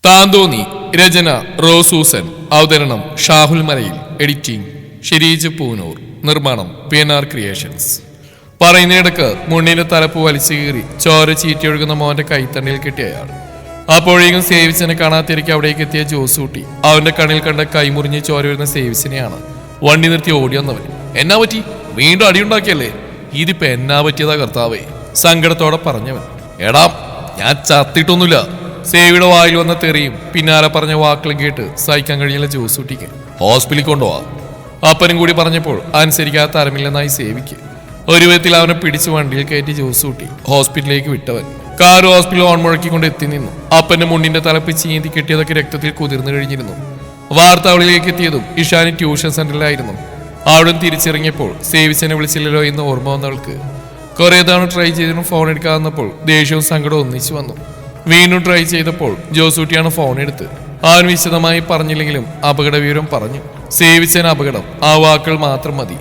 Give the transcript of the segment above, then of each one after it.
താന്തോന്നി. രചന റോസൂസൻ. അവതരണം ഷാഹുൽ മലയിൽ. എഡിറ്റിംഗ് ഷിരീജ് പൂനൂർ. നിർമ്മാണം PNR ക്രിയേഷൻസ്. പറയുന്നിടക്ക് മുണ്ണിന്റെ തലപ്പ് വലിച്ചു കീറി ചോര ചീറ്റിയൊഴുകുന്ന മോന്റെ കൈത്തണ്ടിൽ കിട്ടിയ അയാൾ അപ്പോഴേക്കും സേവിച്ചനെ കാണാത്തിരിക്കെ അവിടേക്ക് എത്തിയ ജോസൂട്ടി അവന്റെ കണ്ണിൽ കണ്ട കൈമുറിഞ്ഞ് ചോര വരുന്ന സേവിച്ചനെയാണ് വണ്ടി നിർത്തി ഓടി വന്നവൻ. എന്നാ പറ്റി? വീണ്ടും അടിയുണ്ടാക്കിയല്ലേ? ഇതിപ്പോ എന്നാ പറ്റിയതാ കർത്താവേ? സങ്കടത്തോടെ പറഞ്ഞവൻ. എടാ, ഞാൻ ചത്തിട്ടൊന്നുമില്ല. സേവിയുടെ വായിൽ വന്ന തെറിയും പിന്നാലെ പറഞ്ഞ വാക്കുകളും കേട്ട് സഹിക്കാൻ കഴിയില്ല ജോസൂട്ടിക്ക്. ഹോസ്പിറ്റലിൽ കൊണ്ടുപോവാ. അപ്പനും കൂടി പറഞ്ഞപ്പോൾ അനുസരിക്കാത്ത തരമില്ലെന്നായി സേവിക്ക്. ഒരു വിധത്തിൽ അവനെ പിടിച്ച് വണ്ടിയിൽ കയറ്റി ജോസൂട്ടി ഹോസ്പിറ്റലിലേക്ക് വിട്ടവൻ. കാർ ഹോസ്പിറ്റൽ ഓൺ മുഴക്കിക്കൊണ്ട് എത്തി നിന്നു. അപ്പന്റെ മുന്നിന്റെ തലപ്പ് ചീന്തി കെട്ടിയതൊക്കെ രക്തത്തിൽ കുതിർന്നു കഴിഞ്ഞിരുന്നു. വാർത്താവളിയിലേക്ക് എത്തിയതും ഇഷാനി ട്യൂഷൻ സെന്ററിലായിരുന്നു. അവിടെ തിരിച്ചിറങ്ങിയപ്പോൾ സേവിച്ചനെ വിളിച്ചില്ലല്ലോ എന്ന് ഓർമ്മ വന്നവൾക്ക്. കുറെ തവണ ട്രൈ ചെയ്തിട്ടും ഫോൺ എടുക്കാതിരുന്നപ്പോൾ ദേഷ്യവും സങ്കടവും ഒന്നിച്ചു വന്നു. വീണ്ടും ട്രൈ ചെയ്തപ്പോൾ ജോസൂട്ടിയാണ് ഫോൺ എടുത്ത്. അവൻ വിശദമായി പറഞ്ഞില്ലെങ്കിലും അപകട വിവരം പറഞ്ഞു. സേവിച്ചൻ അപകടം, ആ വാക്കുകൾ മാത്രം മതി.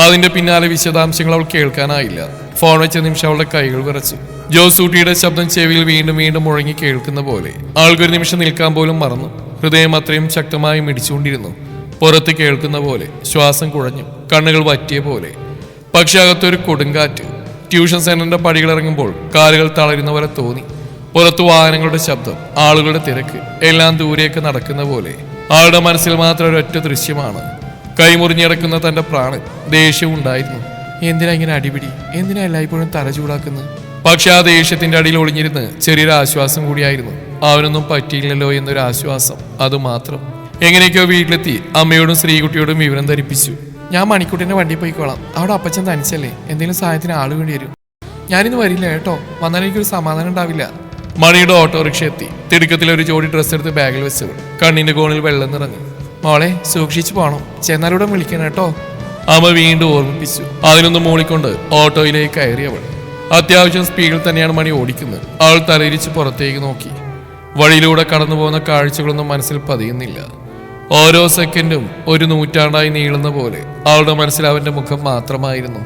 അതിന്റെ പിന്നാലെ വിശദാംശങ്ങൾ അവൾ കേൾക്കാനായില്ല. ഫോൺ വെച്ച നിമിഷം അവളുടെ കൈകൾ വിറച്ചു. ജോസൂട്ടിയുടെ ശബ്ദം ചെവിയിൽ വീണ്ടും വീണ്ടും മുഴങ്ങി കേൾക്കുന്ന പോലെ ആൾക്കൊരു നിമിഷം നിൽക്കാൻ പോലും മറന്നു. ഹൃദയം അത്രയും ശക്തമായി മിടിച്ചുകൊണ്ടിരുന്നു. പുറത്ത് കേൾക്കുന്ന പോലെ ശ്വാസം കുഴഞ്ഞു, കണ്ണുകൾ വറ്റിയ പോലെ. പക്ഷെ അകത്തൊരു കൊടുങ്കാറ്റ്. ട്യൂഷൻ സെന്ററിന്റെ പടികളിറങ്ങുമ്പോൾ കാലുകൾ തളരുന്ന പോലെ തോന്നി. പുറത്തു വാഹനങ്ങളുടെ ശബ്ദം, ആളുകളുടെ തിരക്ക്, എല്ലാം ദൂരെയൊക്കെ നടക്കുന്ന പോലെ. ആളുടെ മനസ്സിൽ മാത്രം ഒരൊറ്റ ദൃശ്യമാണ്. കൈമുറിഞ്ഞിടക്കുന്ന തന്റെ പ്രാണൻ. ദേഷ്യവും ഉണ്ടായിരുന്നു. എന്തിനാ ഇങ്ങനെ അടിപിടി? എന്തിനാ എല്ലായ്പ്പോഴും തല ചൂടാക്കുന്നത്? പക്ഷെ ആ ദേഷ്യത്തിന്റെ അടിയിൽ ഒളിഞ്ഞിരുന്ന് ചെറിയൊരു ആശ്വാസം കൂടിയായിരുന്നു. അവനൊന്നും പറ്റിയില്ലല്ലോ എന്നൊരു ആശ്വാസം, അതുമാത്രം. എങ്ങനെയൊക്കെയോ വീട്ടിലെത്തി അമ്മയോടും ശ്രീകുട്ടിയോടും വിവരം ധരിപ്പിച്ചു. ഞാൻ മണിക്കുട്ടിന്റെ വണ്ടി പോയിക്കോളാം. അവിടെ അപ്പച്ചൻ തനിച്ചല്ലേ, എന്തെങ്കിലും സഹായത്തിന് ആള് വേണ്ടി വരും. ഞാനിന്ന് വരില്ല കേട്ടോ, വന്നാൽ എനിക്കൊരു സമാധാനം ഉണ്ടാവില്ല. മണിയുടെ ഓട്ടോറിക്ഷ എത്തി. തിടുക്കത്തിൽ ഒരു ജോഡി ഡ്രസ്സ് എടുത്ത് ബാഗിൽ വെച്ചവൾ കണ്ണിന്റെ കോണിൽ വെള്ളം നിറഞ്ഞു. മോളെ, സൂക്ഷിച്ചു പോണം, ചെന്നാലൂടെ വിളിക്കണം കേട്ടോ, അമ്മ വീണ്ടും ഓർമ്മിപ്പിച്ചു. അതിനൊന്ന് മൂളിക്കൊണ്ട് ഓട്ടോയിലേക്ക് കയറിയവൾ. അത്യാവശ്യം സ്പീഡിൽ തന്നെയാണ് മണി ഓടിക്കുന്നത്. അവൾ തലയിരിച്ച് പുറത്തേക്ക് നോക്കി. വഴിയിലൂടെ കടന്നു പോകുന്ന കാഴ്ചകളൊന്നും മനസ്സിൽ പതിയുന്നില്ല. ഓരോ സെക്കൻഡും ഒരു നൂറ്റാണ്ടായി നീളുന്ന പോലെ അവളുടെ മനസ്സിൽ അവന്റെ മുഖം മാത്രമായിരുന്നു.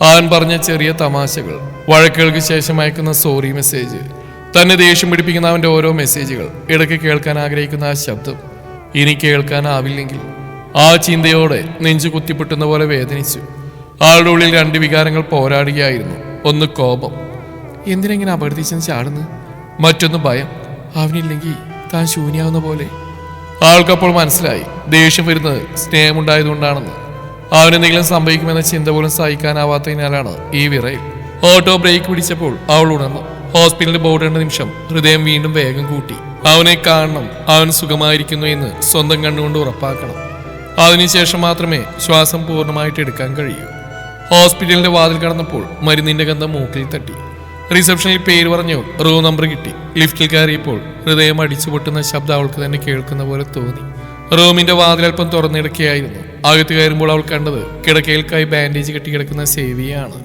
അവൻ പറഞ്ഞ ചെറിയ തമാശകൾ, വഴക്കുകൾക്ക് ശേഷം അയക്കുന്ന സോറി മെസ്സേജ്, തന്നെ ദേഷ്യം പിടിപ്പിക്കുന്ന അവന്റെ ഓരോ മെസ്സേജുകൾ, ഇടയ്ക്ക് കേൾക്കാൻ ആഗ്രഹിക്കുന്ന ആ ശബ്ദം, ഇനി കേൾക്കാനാവില്ലെങ്കിൽ. ആ ചിന്തയോടെ നെഞ്ചു കുത്തിപ്പൊട്ടുന്ന പോലെ വേദനിച്ചു. ആളുടെ ഉള്ളിൽ രണ്ട് വികാരങ്ങൾ പോരാടുകയായിരുന്നു. ഒന്ന് കോപം, എന്തിനെങ്ങനെ അപകടത്തിച്ചെന്ന് ചാടുന്നു. മറ്റൊന്ന് ഭയം, അവനില്ലെങ്കിൽ താൻ ശൂന്യാവുന്ന പോലെ. ആൾക്കപ്പോൾ മനസ്സിലായി ദേഷ്യം വരുന്നത് സ്നേഹമുണ്ടായതുകൊണ്ടാണെന്ന്. അവനെന്തെങ്കിലും സംഭവിക്കുമെന്ന ചിന്ത പോലും സഹിക്കാനാവാത്തതിനാലാണ് ഈ വിറയിൽ. ഓട്ടോ ബ്രേക്ക് പിടിച്ചപ്പോൾ അവൾ ഉണർന്നു. ഹോസ്പിറ്റലിൽ ബോർഡ് കണ്ട നിമിഷം ഹൃദയം വീണ്ടും വേഗം കൂട്ടി. അവനെ കാണണം, അവൻ സുഖമായിരിക്കുന്നു എന്ന് സ്വന്തം കണ്ണുകൊണ്ട് ഉറപ്പാക്കണം. അതിനുശേഷം മാത്രമേ ശ്വാസം പൂർണ്ണമായിട്ട് എടുക്കാൻ കഴിയൂ. ഹോസ്പിറ്റലിന്റെ വാതിൽ കടന്നപ്പോൾ മരുന്നിന്റെ ഗന്ധം മൂക്കിൽ തട്ടി. റിസപ്ഷനിൽ പേര് പറഞ്ഞു റൂം നമ്പർ കിട്ടി. ലിഫ്റ്റിൽ കയറിയപ്പോൾ ഹൃദയം അടിച്ചു പൊട്ടുന്ന ശബ്ദം അവൾക്ക് തന്നെ കേൾക്കുന്ന പോലെ തോന്നി. റൂമിന്റെ വാതിൽ അല്പം തുറന്നിടക്കുകയായിരുന്നു. അകത്ത് കയറുമ്പോൾ അവൾ കണ്ടത് കിടക്കയിൽക്കായി ബാൻഡേജ് കെട്ടി കിടക്കുന്ന സേവിയാണ്.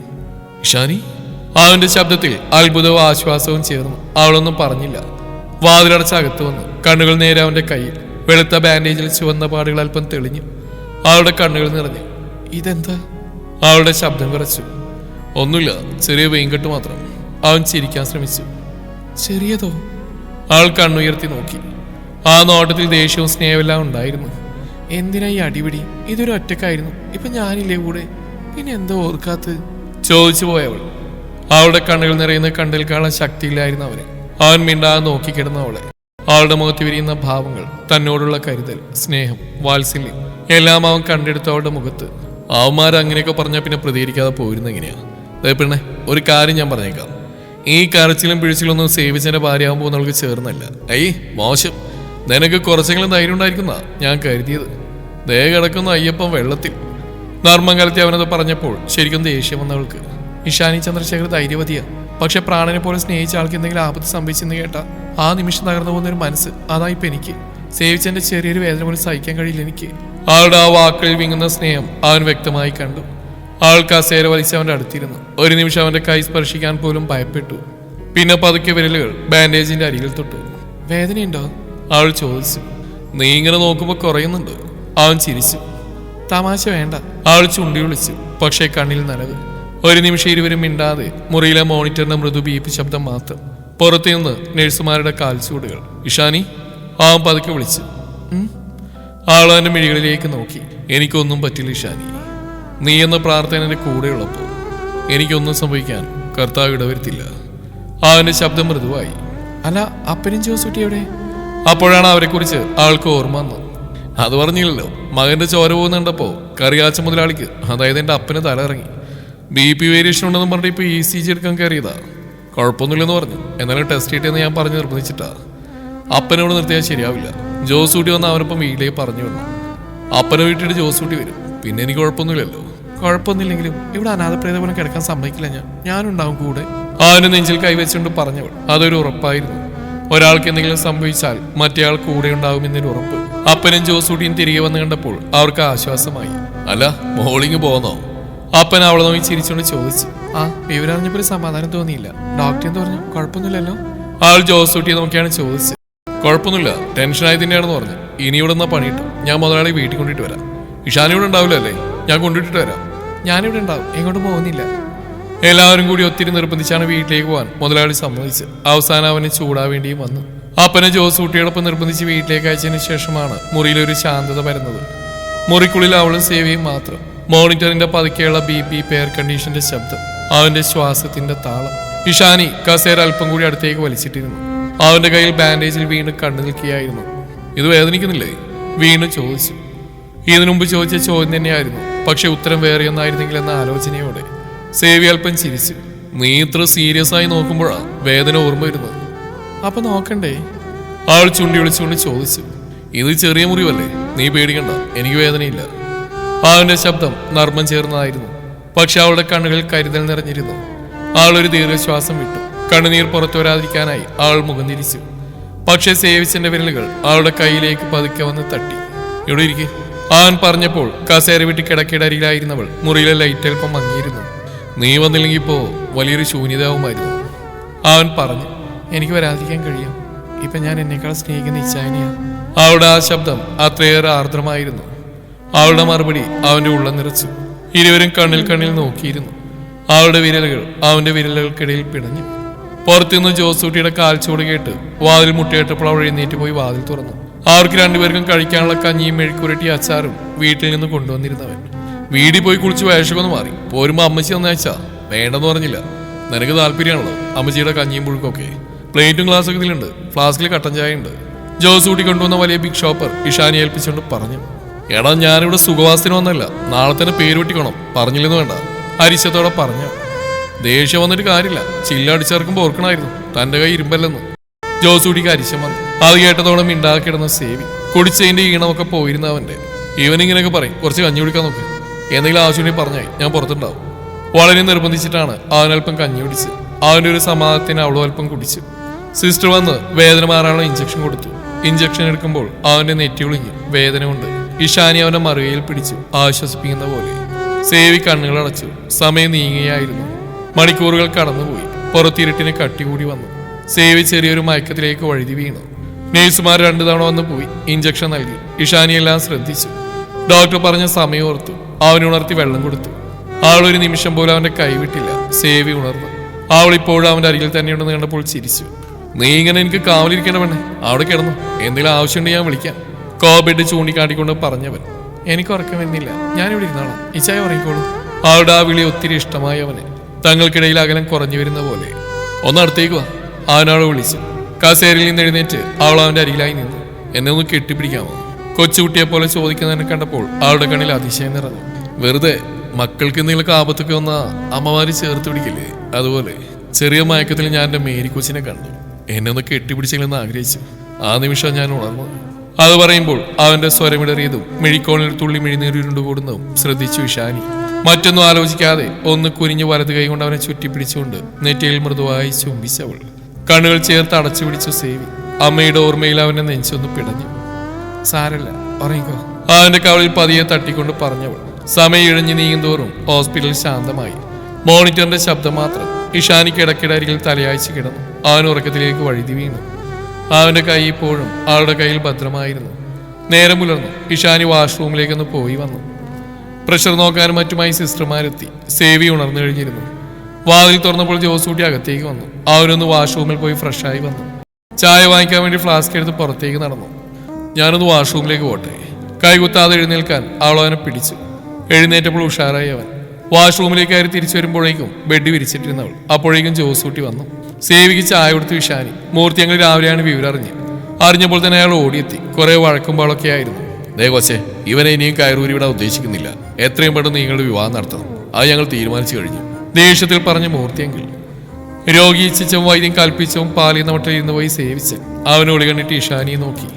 ഇഷാനി, അവന്റെ ശബ്ദത്തിൽ അത്ഭുതവും ആശ്വാസവും ചേർന്നു. അവളൊന്നും പറഞ്ഞില്ല. വാതിലടച്ച് അകത്ത് വന്നു. കണ്ണുകൾ നേരെ അവന്റെ കയ്യിൽ. വെളുത്ത ബാൻഡേജിൽ ചുവന്ന പാടുകൾ അല്പം തെളിഞ്ഞു. അവളുടെ കണ്ണുകൾ നിറഞ്ഞു. ഇതെന്താ? അവളുടെ ശബ്ദം വിറച്ചു. ഒന്നുമില്ല, ചെറിയ വെയിൻകെട്ട് മാത്രം. അവൻ ചിരിക്കാൻ ശ്രമിച്ചു. ചെറിയതോ? അവൾ കണ്ണുയർത്തി നോക്കി. ആ നോട്ടത്തിൽ ദേഷ്യവും സ്നേഹമെല്ലാം ഉണ്ടായിരുന്നു. എന്തിനാ ഈ അടിപിടി? ഇതൊരു ഒറ്റക്കായിരുന്നു, ഇപ്പൊ ഞാനില്ലേ കൂടെ, പിന്നെ എന്താ ഓർക്കാത്തത്? ചോദിച്ചു പോയവൾ. അവളുടെ കണ്ണുകൾ നിറയുന്ന കണ്ടിൽ കാണാൻ ശക്തിയില്ലായിരുന്നു അവന്. അവൻ മിണ്ടാതെ നോക്കിക്കിടന്ന അവളെ. അവളുടെ മുഖത്ത് വിരിയുന്ന ഭാവങ്ങൾ, തന്നോടുള്ള കരുതൽ, സ്നേഹം, വാത്സല്യം എല്ലാം അവൻ കണ്ടെടുത്തു അവളുടെ മുഖത്ത്. അവന്മാർ അങ്ങനെയൊക്കെ പറഞ്ഞാൽ പിന്നെ പ്രതികരിക്കാതെ പോയിരുന്ന എങ്ങനെയാ? പിന്നെ ഒരു കാര്യം ഞാൻ പറഞ്ഞേക്കാം, ഈ കരച്ചിലും പിഴിച്ചിലൊന്നും സേവിച്ചെന്റെ ഭാര്യയാകുമ്പോൾ നമുക്ക് ചേർന്നല്ല. മോശം. നിനക്ക് കുറച്ചെങ്കിലും ധൈര്യം ഉണ്ടായിരിക്കുന്ന ഞാൻ കരുതിയത്. ദേ കിടക്കുന്ന അയ്യപ്പൻ വെള്ളത്തിൽ. നർമ്മം കലത്തി അവനത് പറഞ്ഞപ്പോൾ ശരിക്കും ദേഷ്യം വന്നവൾക്ക്. ഇഷാനി ചന്ദ്രശേഖർ ധൈര്യവതിയാ, പക്ഷെ പ്രാണനെ പോലെ സ്നേഹിച്ച ആൾക്ക് എന്തെങ്കിലും ആപത്ത് സംഭവിച്ചെന്ന് കേട്ടാ ആ നിമിഷം തകർന്നു പോകുന്നൊരു മനസ്സ്, അതായിപ്പോ എനിക്ക്. സേവിച്ചെന്റെ ചെറിയൊരു വേദന പോലും സഹിക്കാൻ കഴിയില്ല എനിക്ക്. അവളുടെ ആ വാക്കുകളിൽ വിങ്ങുന്ന സ്നേഹം അവൻ വ്യക്തമായി കണ്ടു. അവൾ കസേര വലിച്ച് അവന്റെ അടുത്തിരുന്നു. ഒരു നിമിഷം അവന്റെ കൈ സ്പർശിക്കാൻ പോലും ഭയപ്പെട്ടു. പിന്നെ പതുക്കെ വിരലുകൾ ബാൻഡേജിന്റെ അരികിൽ തൊട്ടു. വേദനയുണ്ടോ? അവൾ ചോദിച്ചു. നീ ഇങ്ങനെ നോക്കുമ്പോ കുറയുന്നുണ്ട്. അവൻ ചിരിച്ചു. തമാശ വേണ്ട. അവൾ ചുണ്ടി വിളിച്ചു. പക്ഷേ കണ്ണിൽ നനവ്. ഒരു നിമിഷം ഇരുവരും മിണ്ടാതെ. മുറിയിലെ മോണിറ്ററിന്റെ മൃദു ബീപ്പ് ശബ്ദം മാത്രം. പുറത്തുനിന്ന് നഴ്സുമാരുടെ കാൽച്ചൂടുകൾ. ഇഷാനി, അവൻ പതുക്കെ വിളിച്ചു. ആളവന്റെ മിഴികളിലേക്ക് നോക്കി. എനിക്കൊന്നും പറ്റില്ല ഇഷാനി. നീ എന്ന പ്രാർത്ഥന എൻ്റെ കൂടെയുള്ളപ്പോൾ എനിക്കൊന്നും സംഭവിക്കാൻ കർത്താവ് ഇടവരുത്തില്ല. അവന്റെ ശബ്ദം മൃദുവായി. അല്ല, അപ്പനും ജോസൂട്ടി എവിടെ? അപ്പോഴാണ് അവരെക്കുറിച്ച് ആൾക്ക് ഓർമ്മ വന്നു. അത് പറഞ്ഞില്ലല്ലോ, മകന്റെ ചോര പോകുന്നുണ്ടപ്പോ കറിയാച്ച മുതലാളിക്ക്, അതായത് എൻ്റെ അപ്പന് തല ഇറങ്ങി. BP വേരിയേഷൻ ഉണ്ടെന്ന് പറഞ്ഞിട്ട് ഇപ്പോൾ ECG എടുക്കാൻ കയറിയതാ. കുഴപ്പമൊന്നുമില്ലെന്ന് പറഞ്ഞു. എന്നാലും ടെസ്റ്റ് ചെയ്തെന്ന് ഞാൻ പറഞ്ഞ് നിർബന്ധിച്ചിട്ടാ. അപ്പനോട് നിർത്തിയാൽ ശരിയാവില്ല. ജോസൂട്ടി വന്ന് അവനൊപ്പം വീട്ടിലേക്ക് പറഞ്ഞു വിടണം. അപ്പനെ വീട്ടിട്ട് ജോസൂട്ടി വരും. പിന്നെ എനിക്ക് കുഴപ്പമൊന്നുമില്ലല്ലോ. കുഴപ്പമൊന്നുമില്ലെങ്കിലും ഇവിടെ അനാഥപ്രേത പോലെ കിടക്കാൻ സമ്മതിക്കില്ല. ഞാനുണ്ടാവും കൂടെ. അവന് നെഞ്ചിൽ കൈവച്ചുകൊണ്ട് പറഞ്ഞവൾ. അതൊരു ഉറപ്പായിരുന്നു. ഒരാൾക്ക് എന്തെങ്കിലും സംഭവിച്ചാൽ മറ്റേയാൾ കൂടെ ഉണ്ടാവുമെന്നൊരു ഉറപ്പ്. അപ്പനും ജോസൂട്ടിയും തിരികെ വന്ന് കണ്ടപ്പോൾ അവർക്ക് ആശ്വാസമായി. അല്ല, മോളിങ് പോന്നോ? അപ്പൻ അവളെ നോക്കി ചിരിച്ചുകൊണ്ട് ചോദിച്ചു. വിവരം അറിഞ്ഞപ്പോൾ ഒരു സമാധാനം തോന്നിയില്ല. ഡോക്ടർ എന്ത് പറഞ്ഞു? കുഴപ്പമൊന്നുമില്ലല്ലോ. ആൾ ജോസൂട്ടിയെ നോക്കിയാണ് ചോദിച്ചത്. കുഴപ്പമൊന്നുമില്ല, ടെൻഷനായി തന്നെയാണെന്ന് പറഞ്ഞു. ഇനി ഇവിടെ നിന്നാ പണിയിട്ടു. ഞാൻ മുതലാളി വീട്ടിൽ കൊണ്ടിട്ട് വരാം. ഇഷാനി ഇവിടെ ഉണ്ടാവില്ല അല്ലേ? ഞാൻ കൊണ്ടിട്ട് വരാം. ഞാനിവിടെ ഉണ്ടാവും, എങ്ങോട്ടും പോകുന്നില്ല. എല്ലാവരും കൂടി ഒത്തിരി നിർബന്ധിച്ചാണ് വീട്ടിലേക്ക് പോകാൻ മുതലാളി സമ്മതിച്ച്. അവസാനം അവന് ചൂടാവേണ്ടിയും വന്നു. അപ്പനെ ജോസൂട്ടിയോടൊപ്പം നിർബന്ധിച്ച് വീട്ടിലേക്ക് അയച്ചതിന് ശേഷമാണ് മുറിയിലൊരു ശാന്തത വരുന്നത്. മുറിക്കുള്ളിൽ അവളും സേവയും മാത്രം. മോണിറ്ററിന്റെ പതുക്കെയുള്ള BP എയർ കണ്ടീഷന്റെ ശബ്ദം, അവന്റെ ശ്വാസത്തിന്റെ താളം. ഇഷാനി കസേര അല്പം കൂടി അടുത്തേക്ക് വലിച്ചിട്ടിരുന്നു. അവന്റെ കയ്യിൽ ബാൻഡേജിൽ വീണ്ടും കണ്ടു നിൽക്കുകയായിരുന്നു. ഇത് വേദനിക്കുന്നില്ലേ? വീണ്ടും ചോദിച്ചു. ഇതിനു മുമ്പ് ചോദിച്ച ചോദ്യം തന്നെയായിരുന്നു, പക്ഷെ ഉത്തരം വേറെ ഒന്നായിരുന്നെങ്കിൽ എന്ന ആലോചനയോടെ. സേവി അല്പം ചിരിച്ചു. നീ ഇത്ര സീരിയസ് ആയി നോക്കുമ്പോഴാ വേദന ഓർമ്മ വരുന്നത്. അപ്പൊ നോക്കണ്ടേ? അവൾ ചുണ്ടി വിളിച്ചുകൊണ്ട് ചോദിച്ചു. ഇത് ചെറിയ മുറിവല്ലേ, നീ പേടിക്കണ്ട, എനിക്ക് വേദനയില്ല. അവന്റെ ശബ്ദം നർമ്മം ചേർന്നതായിരുന്നു. പക്ഷെ അവളുടെ കണ്ണുകളിൽ കരുതൽ നിറഞ്ഞിരുന്നു. അവളൊരു ദീർഘശ്വാസം വിട്ടു. കണ്ണുനീർ പുറത്തു വരാതിരിക്കാനായി അവൾ മുഖം തിരിച്ചു. പക്ഷെ സേവിച്ചന്റെ വിരലുകൾ അവളുടെ കയ്യിലേക്ക് പതുക്കെ വന്ന് തട്ടി. ഇവിടെ ഇരിക്കെ, അവൻ പറഞ്ഞപ്പോൾ കസേര വിട്ട് കിടക്കിടരിയിലായിരുന്നവൾ മുറിയിലെ ലൈറ്റ് അല്പം മങ്ങിയിരുന്നു. നീ വന്നില്ലെങ്കിൽ ഇപ്പോ വലിയൊരു ശൂന്യതാവുമായിരുന്നു. അവൻ പറഞ്ഞു. എനിക്ക് വരാതിരിക്കാൻ കഴിയും. ഇപ്പൊ ഞാൻ എന്നെക്കാൾ സ്നേഹിക്കുന്ന ഇച്ഛായനെയാ. അവളുടെ ആ ശബ്ദം അത്രയേറെ ആർദ്രമായിരുന്നു. അവളുടെ മറുപടി അവന്റെ ഉള്ളം നിറച്ചു. ഇരുവരും കണ്ണിൽ കണ്ണിൽ നോക്കിയിരുന്നു. അവളുടെ വിരലുകൾ അവന്റെ വിരലുകൾക്കിടയിൽ പിണഞ്ഞു. പുറത്തുനിന്ന് ജോസൂട്ടിയുടെ കാൽച്ചോട് കേട്ട് വാതിൽ മുട്ടയിട്ടപ്പോൾ അവൾ എഴുന്നേറ്റ് പോയി വാതിൽ തുറന്നു. അവർക്ക് രണ്ടുപേർക്കും കഴിക്കാനുള്ള കഞ്ഞിയും മെഴുക്കുരട്ടി അച്ചാറും വീട്ടിൽ നിന്ന് കൊണ്ടുവന്നിരുന്നവൻ. വീടിൽ പോയി കുളിച്ച് വേഷമൊന്ന് മാറി പോരുമ്പോ അമ്മച്ചി തന്നയച്ചാ വേണ്ടെന്ന് പറഞ്ഞില്ല. നിനക്ക് താല്പര്യമാണല്ലോ അമ്മച്ചിയുടെ കഞ്ഞിയും പുഴുക്കൊക്കെ. പ്ലേറ്റും ഗ്ലാസ്സൊക്കെ ഇതിലുണ്ട്, ഫ്ലാസ്കിൽ കട്ടൻ ചായ ഉണ്ട്. ജോസൂട്ടി കൊണ്ടുവന്ന വലിയ ബിഗ് ഷോപ്പർ ഇഷാനി ഏൽപ്പിച്ചുകൊണ്ട് പറഞ്ഞു. എടാ, ഞാനിവിടെ സുഖവാസത്തിന് വന്നല്ല, നാളെ തന്നെ പേര് വെട്ടിക്കണം, പറഞ്ഞില്ലെന്ന് വേണ്ട. അരിശത്തോടെ പറഞ്ഞു. ദേഷ്യം വന്നിട്ട് കാര്യമില്ല, ചില്ലടിച്ചിറക്കുമ്പോൾ ഓർക്കണമായിരുന്നു തന്റെ കൈ ഇരുമ്പല്ലെന്ന്. ജോസൂട്ടിക്ക് അരിശം വന്നു. അത് കേട്ടതോടെ മിണ്ടാക്കിടുന്ന സേവി. കുടിച്ചതിന്റെ ഈണമൊക്കെ പോയിരുന്ന അവന്റെ. ഇവനിങ്ങനെയൊക്കെ പറയും, കുറച്ച് കഞ്ഞി കുടിക്കാൻ നോക്ക്, എന്തെങ്കിലും ആവശ്യമുണ്ടെങ്കിൽ പറഞ്ഞായി, ഞാൻ പുറത്തുണ്ടാവും. വളരെ നിർബന്ധിച്ചിട്ടാണ് അവനൽപ്പം കഞ്ഞി കുടിച്ച്. അവന്റെ ഒരു സമാധാനത്തിന് അവളും അല്പം കുടിച്ചു. സിസ്റ്റർ വന്ന് വേദന മാറാനുള്ള ഇഞ്ചക്ഷൻ കൊടുത്തു. ഇഞ്ചക്ഷൻ എടുക്കുമ്പോൾ അവന്റെ നെറ്റി ഒളിഞ്ഞു. വേദന കൊണ്ട് ഇഷാനി അവന്റെ മറുകയിൽ പിടിച്ചു ആശ്വസിപ്പിക്കുന്ന പോലെ. സേവി കണ്ണുകൾ അടച്ചു. സമയം നീങ്ങുകയായിരുന്നു. മണിക്കൂറുകൾ കടന്നുപോയി. പുറത്തിരുട്ടിന് കട്ടികൂടി വന്നു. സേവി ചെറിയൊരു മയക്കത്തിലേക്ക് വഴുതി വീണു. നേഴ്സുമാർ 2 തവണ വന്ന് പോയി ഇഞ്ചക്ഷൻ നൽകി. ഇഷാനി എല്ലാം ശ്രദ്ധിച്ചു. ഡോക്ടർ പറഞ്ഞ സമയം ഓർത്തു. അവനുണർത്തി വെള്ളം കൊടുത്തു. അവളൊരു നിമിഷം പോലും അവന്റെ കൈവിട്ടില്ല. സേവി ഉണർന്നു. അവൾ ഇപ്പോഴും അവന്റെ അരികിൽ തന്നെയുണ്ടെന്ന് കണ്ടപ്പോൾ ചിരിച്ചു. നീ ഇങ്ങനെ എനിക്ക് കാവലിരിക്കേണ്ട പെണ്ണെ, അവിടെ കിടന്നു, എന്തെങ്കിലും ആവശ്യമുണ്ടെങ്കിൽ ഞാൻ വിളിക്കാം. കോബെഡ് ചൂണ്ടിക്കാട്ടിക്കൊണ്ട് പറഞ്ഞവൻ. എനിക്ക് ഉറക്കം വരുന്നില്ല, ഞാനിവിടെ ഇരുന്നാളാം, ഇച്ചായ ഉറങ്ങിക്കോളൂ. അവളുടെ ആ വിളി ഒത്തിരി ഇഷ്ടമായി അവന്. തങ്ങൾക്കിടയിൽ അകലം കുറഞ്ഞു വരുന്ന പോലെ. ഒന്ന് അടുത്തേക്ക് വാ, അവനവളെ വിളിച്ചു. കസേരയിൽ നിന്ന് എഴുന്നേറ്റ് അവൾ അവന്റെ അരികിലായി നിന്നു. എന്നെ ഒന്ന് കെട്ടിപ്പിടിക്കാമോ? കൊച്ചുകുട്ടിയെ പോലെ ചോദിക്കുന്നതിനെ കണ്ടപ്പോൾ അവളുടെ കണ്ണിൽ അതിശയം നിറഞ്ഞു. വെറുതെ മക്കൾക്ക് എന്തെങ്കിലും ആപത്തൊക്കെ വന്ന അമ്മമാര് ചേർത്ത് പിടിക്കില്ലേ, അതുപോലെ ചെറിയ മയക്കത്തിൽ ഞാൻ എൻ്റെ മേരിക്കൊച്ചിനെ കണ്ടു. എന്നെ ഒന്ന് കെട്ടിപ്പിടിച്ചില്ലെന്ന് ആഗ്രഹിച്ചു. ആ നിമിഷം ഞാൻ ഉണർന്നു. അത് പറയുമ്പോൾ അവന്റെ സ്വരമിടറിയതും മിഴിക്കോണിൽ തുള്ളി മിഴിനീരുണ്ടുകൂടുന്നതും ശ്രദ്ധിച്ചു ഇഷാനി. മറ്റൊന്നും ആലോചിക്കാതെ ഒന്ന് കുനിഞ്ഞു വലത് കൈ കൊണ്ട് അവനെ ചുറ്റിപ്പിടിച്ചുകൊണ്ട് നെറ്റിയിൽ മൃദുവായി ചുംബിച്ചവൾ. കണ്ണുകൾ ചേർത്ത് അടച്ചു പിടിച്ചു സേവി. അമ്മയുടെ ഓർമ്മയിൽ അവന്റെ നെഞ്ചൊന്ന് പിടഞ്ഞു. സാരല്ല, ഉറങ്ങിക്കോ, അവന്റെ കവളിൽ പതിയെ തട്ടിക്കൊണ്ട് പറഞ്ഞവൾ. സമയം ഇഴഞ്ഞു നീങ്ങുന്തോറും ഹോസ്പിറ്റൽ ശാന്തമായി. മോണിറ്ററിന്റെ ശബ്ദം മാത്രം. ഇഷാനിക്ക് ഇടയ്ക്കിടരികിൽ തലയാഴ്ച കിടന്നു. അവൻ ഉറക്കത്തിലേക്ക് വഴുതി വീണു. അവന്റെ കൈ ഇപ്പോഴും അവളുടെ കയ്യിൽ ഭദ്രമായിരുന്നു. നേരം പുലർന്നു. ഇഷാനി വാഷ്റൂമിലേക്കൊന്ന് പോയി വന്നു. പ്രഷർ നോക്കാനും മറ്റുമായി സിസ്റ്റർമാരെത്തി. സേവി ഉണർന്നു കഴിഞ്ഞിരുന്നു. വാതിൽ തുറന്നപ്പോൾ ജോസൂട്ടി അകത്തേക്ക് വന്നു. അവനൊന്ന് വാഷ്റൂമിൽ പോയി ഫ്രഷായി വന്നു. ചായ വാങ്ങിക്കാൻ വേണ്ടി ഫ്ലാസ്ക് എടുത്ത് പുറത്തേക്ക് നടന്നു. ഞാനൊന്ന് വാഷ്റൂമിലേക്ക് പോട്ടെ. കൈകുത്താതെ എഴുന്നേൽക്കാൻ അവൾ അവനെ പിടിച്ചു. എഴുന്നേറ്റപ്പോൾ ഉഷാറായി അവൻ. വാഷ്റൂമിലേക്ക് കയറി തിരിച്ചു വരുമ്പോഴേക്കും ബെഡ് വിരിച്ചിട്ടിരുന്നവൾ. അപ്പോഴേക്കും ജോസൂട്ടി വന്നു. സേവിക്ക് ചായ കൊടുത്ത് വിഷാനി. മൂർത്തി ഞങ്ങൾ രാവിലെയാണ് വിവരം അറിഞ്ഞപ്പോൾ തന്നെ അയാൾ ഓടിയെത്തി. കുറെ വഴക്കുമ്പോഴൊക്കെ ആയിരുന്നു. ദേ കൊച്ചേ, ഇവനെ ഇനിയും കയറൂരി വിടാൻ ഉദ്ദേശിക്കുന്നില്ല. എത്രയും പെട്ടെന്ന് നിങ്ങളുടെ വിവാഹം നടത്തണം. അത് ഞങ്ങൾ തീരുമാനിച്ചു കഴിഞ്ഞു. ദേഷ്യത്തിൽ പറഞ്ഞ മൂർത്തിയെങ്കിൽ രോഗി ഇച്ഛിച്ചും വൈദ്യം കൽപ്പിച്ചും പാലിയുന്ന മട്ടിൽ ഇരുന്ന് പോയി സേവിച്ച് അവനോട് കണ്ടിട്ട് ഇഷാനിയെ നോക്കി.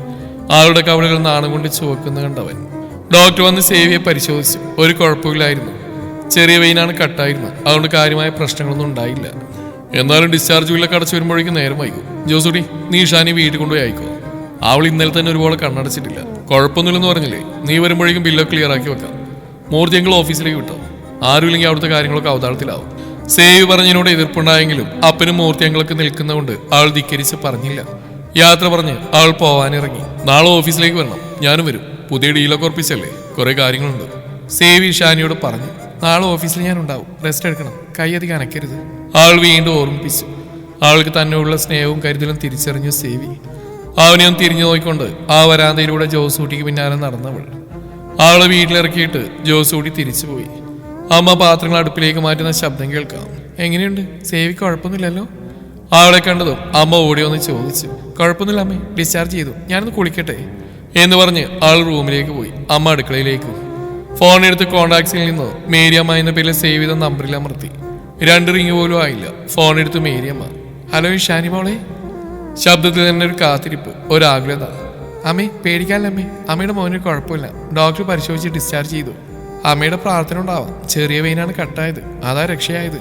ആളുടെ കവളുകൾ നാണം കൊണ്ട് ചുവക്കുന്ന കണ്ടവൻ. ഡോക്ടർ വന്ന് സേവിയെ പരിശോധിച്ചു. ഒരു കുഴപ്പമില്ലായിരുന്നു. ചെറിയ വെയിനാണ് കട്ടായിരുന്നു. അതുകൊണ്ട് കാര്യമായ പ്രശ്നങ്ങളൊന്നും ഉണ്ടായില്ല. എന്നാലും ഡിസ്ചാർജ് ബില്ലൊക്കെ അടച്ചു വരുമ്പോഴേക്കും നേരം വൈകും. ജോസൂട്ടി, നീ ഇഷാനി വീട്ടിൽ കൊണ്ടുപോയി അയക്കോ. അവൾ ഇന്നലെ തന്നെ ഒരുപോലെ കണ്ണടച്ചിട്ടില്ല. കുഴപ്പമൊന്നുമില്ലെന്ന് പറഞ്ഞില്ലേ? നീ വരുമ്പോഴേക്കും ബില്ലൊക്കെ ക്ലിയർ ആക്കി വെക്കാം. മൂർത്തി എങ്കിൽ ഓഫീസിലേക്ക് വിട്ടോ. ആരുമില്ലെങ്കിൽ അവിടുത്തെ കാര്യങ്ങളൊക്കെ അവതാളത്തിലാവും. സേവി പറഞ്ഞതിനോട് എതിർപ്പുണ്ടായെങ്കിലും അപ്പനും മൂർത്തി ഞങ്ങൾക്ക് നിൽക്കുന്നതുകൊണ്ട് അവൾ ധിക്കരിച്ച് പറഞ്ഞില്ല. യാത്ര പറഞ്ഞ് അവൾ പോവാനിറങ്ങി. നാളെ ഓഫീസിലേക്ക് വരണം. ഞാനും വരും. പുതിയ ഡീലൊക്കെ ഉറപ്പിച്ചല്ലേ, കുറെ കാര്യങ്ങളുണ്ട്. സേവി ഷാനിയോട് പറഞ്ഞു. നാളെ ഓഫീസിൽ ഞാൻ ഉണ്ടാവും. റെസ്റ്റ് എടുക്കണം. കൈ അധികം അനക്കരുത്. അവൾ വീണ്ടും ഓർമ്മിപ്പിച്ചു. അവൾക്ക് തന്നോടുള്ള സ്നേഹവും കരുതലും തിരിച്ചറിഞ്ഞു സേവി. അവനെയും തിരിഞ്ഞു നോക്കിക്കൊണ്ട് ആ വരാന്തയിലൂടെ ജോസൂട്ടിക്ക് പിന്നാലെ നടന്നവൾ. അവളെ വീട്ടിലിറക്കിയിട്ട് ജോസൂട്ടി തിരിച്ചുപോയി. അമ്മ പാത്രങ്ങൾ അടുപ്പിലേക്ക് മാറ്റുന്ന ശബ്ദം കേൾക്കാം. എങ്ങനെയുണ്ട് സേവിക്ക്? കുഴപ്പമൊന്നുമില്ലല്ലോ. അവളെ കണ്ടതും അമ്മ ഓടി വന്ന് ചോദിച്ചു. കുഴപ്പമൊന്നുമില്ല അമ്മേ, ഡിസ്ചാർജ് ചെയ്തു. ഞാനൊന്ന് കുളിക്കട്ടെ എന്ന് പറഞ്ഞ് ആൾ റൂമിലേക്ക് പോയി. അമ്മ അടുക്കളയിലേക്ക്. ഫോണെടുത്ത് കോണ്ടാക്ട്സിൽ നിന്ന് മേരിയമ്മ എന്ന പേരിൽ സേവ് ചെയ്ത നമ്പറിൽ അമർത്തി. 2 റിങ് പോലും ആയില്ല. ഫോൺ എടുത്ത് മേരിയമ്മ. ഹലോ ഇഷാനി മോളെ. ശബ്ദത്തിൽ തന്നെ ഒരു കാത്തിരിപ്പ്, ഒരാകുലത. അമ്മേ പേടിക്കാനല്ലേ അമ്മേ, അമ്മയുടെ മോനൊരു കുഴപ്പമില്ല. ഡോക്ടർ പരിശോധിച്ച് ഡിസ്ചാർജ് ചെയ്തു. അമ്മയുടെ പ്രാർത്ഥന ഉണ്ടാവാം. ചെറിയ വെയിനാണ് കട്ടായത്, അതാ രക്ഷയായത്.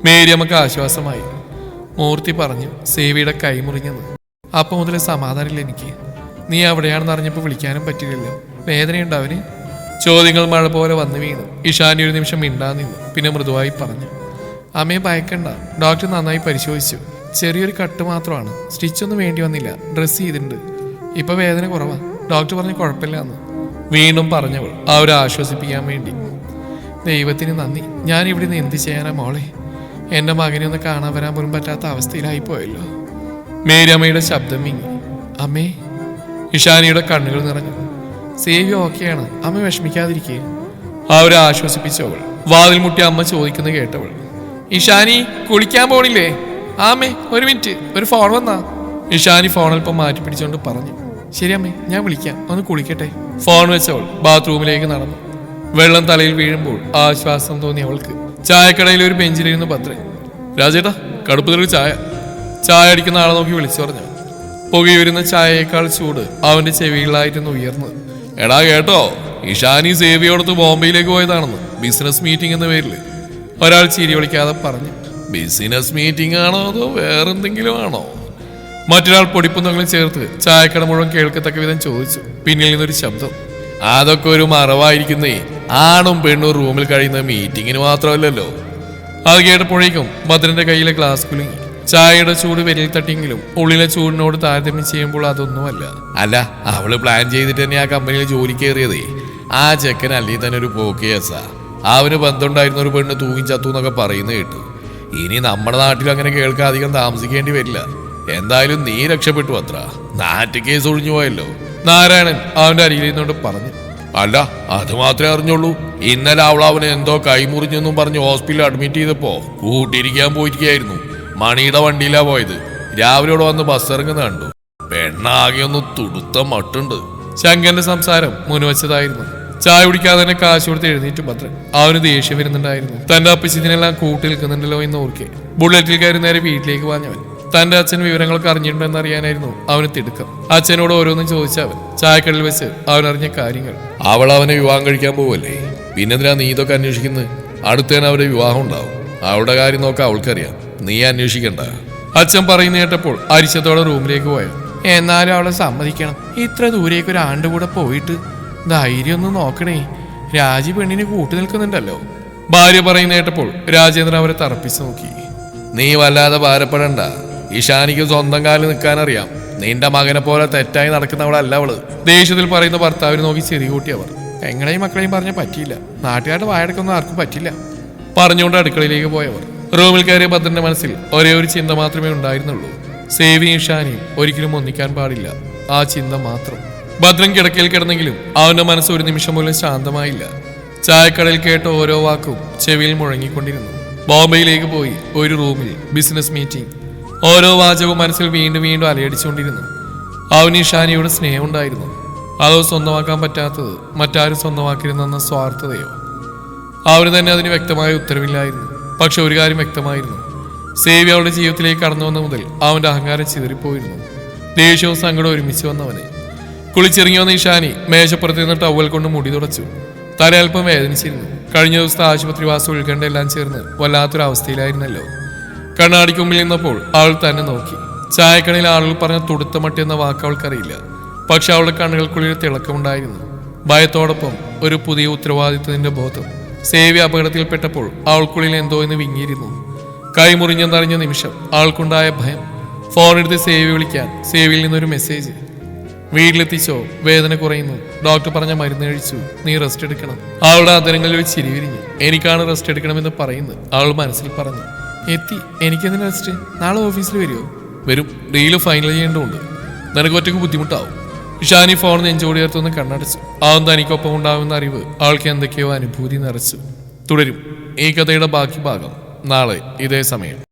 മേരിയമ്മക്ക് ആശ്വാസമായി. മൂർത്തി പറഞ്ഞു. സേവിയുടെ കൈ മുറിഞ്ഞത്. അപ്പം മുതൽ സമാധാനമില്ല എനിക്ക്. നീ അവിടെയാണെന്ന് അറിഞ്ഞപ്പോൾ വിളിക്കാനും പറ്റില്ലല്ലോ. വേദനയുണ്ടോ അവന്? ചോദ്യങ്ങൾ മഴ പോലെ വന്നു വീണു. ഇഷാനി ഒരു നിമിഷം മിണ്ടാ നിന്നു. പിന്നെ മൃദുവായി പറഞ്ഞു. അമ്മയെ ഭയക്കണ്ട, ഡോക്ടർ നന്നായി പരിശോധിച്ചു. ചെറിയൊരു കട്ട് മാത്രമാണ്. സ്റ്റിച്ചൊന്നും വേണ്ടി വന്നില്ല. ഡ്രസ്സ് ചെയ്തിട്ടുണ്ട്. ഇപ്പൊ വേദന കുറവാ. ഡോക്ടർ പറഞ്ഞ് കുഴപ്പമില്ല എന്ന് വീണ്ടും പറഞ്ഞവൾ അവരെ ആശ്വസിപ്പിക്കാൻ വേണ്ടി. ദൈവത്തിന് നന്ദി. ഞാൻ ഇവിടെ നിന്ന് എന്ത് ചെയ്യാനാ മോളെ? എൻ്റെ മകനെ ഒന്ന് കാണാൻ വരാൻ പോലും പറ്റാത്ത അവസ്ഥയിലായിപ്പോയല്ലോ. മേരിയമ്മയുടെ ശബ്ദം മിങ്ങി. അമ്മേ. ഇഷാനിയുടെ കണ്ണുകൾ നിറഞ്ഞു. സേവി ഓക്കെയാണ്, അമ്മ വിഷമിക്കാതിരിക്കുക. അവരെ ആശ്വസിപ്പിച്ചവൾ. വാതിൽ മുട്ടി അമ്മ ചോദിക്കുന്നത് കേട്ടവൾ. ഇഷാനി കുളിക്കാൻ പോണില്ലേ? ആമേ ഒരു മിനിറ്റ്, ഒരു ഫോൺ വന്നാ. ഇഷാനി ഫോൺ അല്പം മാറ്റി പിടിച്ചുകൊണ്ട് പറഞ്ഞു. ശരി അമ്മേ, ഞാൻ വിളിക്കാം, ഒന്ന് കുളിക്കട്ടെ. ഫോൺ വെച്ചവൾ ബാത്റൂമിലേക്ക് നടന്നു. വെള്ളം തലയിൽ വീഴുമ്പോൾ ആശ്വാസം തോന്നി അവൾക്ക്. ചായക്കടയിൽ ഒരു ബെഞ്ചിലിരുന്ന് ഭദ്രൻ. രാജേട്ടാ, കടുപ്പത്തിലൊരു ചായ. ചായ അടിക്കുന്ന ആളെ നോക്കി വിളിച്ചു പറഞ്ഞു. പുകയുരുന്ന ചായയേക്കാൾ ചൂട് അവന്റെ ചെവികളായിരുന്നു ഉയർന്നത്. എടാ കേട്ടോ, ഇഷാനി സേവിയോടത്ത് ബോംബെയിലേക്ക് പോയതാണെന്ന്, ബിസിനസ് മീറ്റിംഗ് എന്ന പേരിൽ. ഒരാൾ ചിരി വിളിക്കാതെ പറഞ്ഞു. ബിസിനസ് മീറ്റിംഗ് ആണോ അതോ വേറെന്തെങ്കിലും ആണോ? മറ്റൊരാൾ പൊടിപ്പുന്നെങ്കിലും ചേർത്ത് ചായക്കട മുഴുവൻ കേൾക്കത്തക്ക വിധം ചോദിച്ചു. പിന്നിൽ നിന്നൊരു ശബ്ദം. അതൊക്കെ ഒരു മറവായിരിക്കുന്നേ. ആണും പെണ്ണും റൂമിൽ കഴിയുന്ന മീറ്റിങ്ങിന് മാത്രമല്ലല്ലോ. അത് കേട്ടപ്പോഴേക്കും ഭദ്രന്റെ കയ്യിലെ ഗ്ലാസ് കുലുങ്ങി. ചായയുടെ ചൂട് വിരൽ തട്ടിയെങ്കിലും ഉള്ളിലെ ചൂടിനോട് താരതമ്യം ചെയ്യുമ്പോൾ അതൊന്നുമല്ല. അല്ല, അവള് പ്ലാൻ ചെയ്തിട്ട് തന്നെ ആ കമ്പനിയിൽ ജോലി കയറിയതേ. ആ ചെക്കൻ അല്ലെങ്കിൽ തന്നെ ഒരു പോക്കേസാ. അവന് ബന്ധമുണ്ടായിരുന്ന ഒരു പെണ്ണ് തൂങ്ങി ചത്തു എന്നൊക്കെ പറയുന്നത് കേട്ടു. ഇനി നമ്മുടെ നാട്ടിൽ അങ്ങനെ കേൾക്കാൻ അധികം താമസിക്കേണ്ടി വരില്ല. എന്തായാലും നീ രക്ഷപ്പെട്ടു. അത്ര നാറ്റ് കേസ് ഒഴിഞ്ഞു പോയല്ലോ. നാരായണൻ അവന്റെ അരികിൽ നിന്നോട് പറഞ്ഞു. അല്ല, അത് മാത്രമേ അറിഞ്ഞുള്ളൂ. ഇന്നലെ അവന് എന്തോ കൈമുറിഞ്ഞെന്നും പറഞ്ഞ് ഹോസ്പിറ്റലിൽ അഡ്മിറ്റ് ചെയ്തപ്പോ കൂട്ടിയിരിക്കാൻ പോയിരിക്കുകയായിരുന്നു. മണിയുടെ വണ്ടിയിലാ പോയത്. രാവിലെ ഇവിടെ വന്ന് ബസ് ഇറങ്ങുന്ന കണ്ടു. പെണ്ണാകെ ഒന്ന് തുടുത്ത മട്ടുണ്ട്. ശങ്കന്റെ സംസാരം മുൻവച്ചതായിരുന്നു. ചായ കുടിക്കാതെ തന്നെ കാശ് കൊടുത്ത് എഴുന്നേറ്റ് ഭദ്രൻ. അവന് ദേഷ്യം വരുന്നുണ്ടായിരുന്നു. തന്റെ അപ്പച്ചിതിനെല്ലാം കൂട്ടി നിൽക്കുന്നുണ്ടല്ലോ എന്ന് ഓർക്കെ ബുള്ളറ്റിൽ കയറി നേരെ വീട്ടിലേക്ക് വാഞ്ഞവൻ. തന്റെ അച്ഛൻ വിവരങ്ങളൊക്കെ അറിഞ്ഞിട്ടുണ്ടെന്ന് അറിയാനായിരുന്നു അവന് തിടുക്കം. അച്ഛനോട് ഓരോന്നും ചോദിച്ചവൻ ചായക്കടയിൽ വെച്ച് അവനറിഞ്ഞ കാര്യങ്ങൾ. അവനെ വിവാഹം കഴിക്കാൻ പോവല്ലേ, പിന്നെന്തിനാ നീ ഇതൊക്കെ അന്വേഷിക്കുന്നത്? അടുത്തേനെ അവരുടെ വിവാഹം ഉണ്ടാവും. അവളുടെ കാര്യം നോക്കാൻ അവൾക്കറിയാം, നീ അന്വേഷിക്കണ്ട. അച്ഛൻ പറയുന്ന കേട്ടപ്പോൾ അരിശത്തോടെ റൂമിലേക്ക് പോയ. എന്നാലും അവളെ സമ്മതിക്കണം. ഇത്ര ദൂരേക്ക് ഒരു ആണ്ട് കൂടെ പോയിട്ട് ധൈര്യം ഒന്ന് നോക്കണേ. രാജി പെണ്ണിന് കൂട്ടു നിൽക്കുന്നുണ്ടല്ലോ. ഭാര്യ പറയുന്ന കേട്ടപ്പോൾ രാജേന്ദ്രൻ അവരെ തറപ്പിച്ചു നോക്കി. നീ വല്ലാതെ ഭാരപ്പെടണ്ട. ഇഷാനിക്ക് സ്വന്തം കാലിൽ നിൽക്കാനറിയാം. നിന്റെ മകനെ പോലെ തെറ്റായി നടക്കുന്നവളല്ല അവള്. ദേഷ്യത്തിൽ പറയുന്ന ഭർത്താവിനെ നോക്കി ചെറിയ കൂട്ടിയവർ. പെങ്ങളെയും മക്കളെയും പറഞ്ഞ പറ്റിയില്ല. നാട്ടുകാരുടെ വായടക്കൊന്നും ആർക്കും പറ്റില്ല പറഞ്ഞുകൊണ്ട് അടുക്കളയിലേക്ക് പോയവർ. റൂമിൽ കയറിയ ഭദ്രന്റെ മനസ്സിൽ ഒരേ ഒരു ചിന്ത മാത്രമേ ഉണ്ടായിരുന്നുള്ളൂ. സേവിയും ഇഷാനിയും ഒരിക്കലും ഒന്നിക്കാൻ പാടില്ല. ആ ചിന്ത മാത്രം. ഭദ്രൻ കിടക്കയിൽ കിടന്നെങ്കിലും അവന്റെ മനസ്സ് ഒരു നിമിഷം പോലും ശാന്തമായില്ല. ചായക്കടയിൽ കേട്ട ഓരോ വാക്കും ചെവിയിൽ മുഴങ്ങിക്കൊണ്ടിരുന്നു. ബോംബെയിലേക്ക് പോയി ഒരു റൂമിൽ ബിസിനസ് മീറ്റിംഗ്. ഓരോ വാചകവും മനസ്സിൽ വീണ്ടും വീണ്ടും അലയടിച്ചുകൊണ്ടിരുന്നു. അവന് ഇഷാനിയുടെ സ്നേഹമുണ്ടായിരുന്നു. അതോ സ്വന്തമാക്കാൻ പറ്റാത്തത് മറ്റാരും സ്വന്തമാക്കിയിരുന്നെന്ന സ്വാർത്ഥതയോ? അവന് തന്നെ അതിന് വ്യക്തമായ ഉത്തരവില്ലായിരുന്നു. പക്ഷെ ഒരു കാര്യം വ്യക്തമായിരുന്നു. സേവി അവളുടെ ജീവിതത്തിലേക്ക് കടന്നു വന്ന മുതൽ അവന്റെ അഹങ്കാരം ചിതറിപ്പോയിരുന്നു. ദേഷ്യവും സങ്കടവും ഒരുമിച്ച് വന്നവനെ. കുളിച്ചിറങ്ങി വന്ന ഇഷാനി മേശപ്പുറത്ത് നിന്ന് ടവൽ കൊണ്ട് മുടി തുടച്ചു. തല അല്പം വേദനിച്ചിരുന്നു. കഴിഞ്ഞ ദിവസത്തെ ആശുപത്രിവാസം ഉൾക്കണ്ട എല്ലാം ചേർന്ന് വല്ലാത്തൊരവസ്ഥയിലായിരുന്നല്ലോ. കണ്ണാടിക്ക് മുമ്പിൽ നിന്നപ്പോൾ അവൾ തന്നെ നോക്കി. ചായക്കടയിൽ ആളുകൾ പറഞ്ഞ തുടുത്ത മട്ടി എന്ന വാക്ക് അവൾക്കറിയില്ല. പക്ഷെ അവളുടെ കണ്ണുകൾക്കുള്ളിൽ തിളക്കമുണ്ടായിരുന്നു. ഭയത്തോടൊപ്പം ഒരു പുതിയ ഉത്തരവാദിത്വത്തിന്റെ ബോധം. സേവി അപകടത്തിൽപ്പെട്ടപ്പോൾ അവൾക്കുള്ളിൽ എന്തോ എന്ന് വിങ്ങിയിരുന്നു. കൈമുറിഞ്ഞെന്നറിഞ്ഞ നിമിഷം അവൾക്കുണ്ടായ ഭയം. ഫോണെടുത്ത് സേവി വിളിക്കാൻ. സേവിയിൽ നിന്നൊരു മെസ്സേജ്. വീട്ടിലെത്തിച്ചോ, വേദന കുറയുന്നു, ഡോക്ടർ പറഞ്ഞ മരുന്ന് കഴിച്ചു, നീ റെസ്റ്റ് എടുക്കണം. അവളുടെ അതരങ്ങളിൽ ഒരു ചിരി വിരിഞ്ഞു. എനിക്കാണ് റെസ്റ്റ് എടുക്കണമെന്ന് പറയുന്നത് അവൾ മനസ്സിൽ പറഞ്ഞു. എത്തി, എനിക്കെന്തിന് റെസ്റ്റ്? നാളെ ഓഫീസിൽ വരുമോ? വരും, ഡീല് ഫൈനൽ ചെയ്യേണ്ടതുണ്ട്. നിനക്ക് ഒറ്റയ്ക്ക് ബുദ്ധിമുട്ടാവും. ഇഷാനി ഫോൺ നെഞ്ചോടി ചേർത്തൊന്ന് കണ്ണടച്ചു. അവൻ തനിക്കൊപ്പം ഉണ്ടാവുന്ന അറിവ് അവൾക്ക് എന്തൊക്കെയോ അനുഭൂതി നിറച്ചു. തുടരും ഈ കഥയുടെ ബാക്കി ഭാഗം നാളെ ഇതേ സമയം.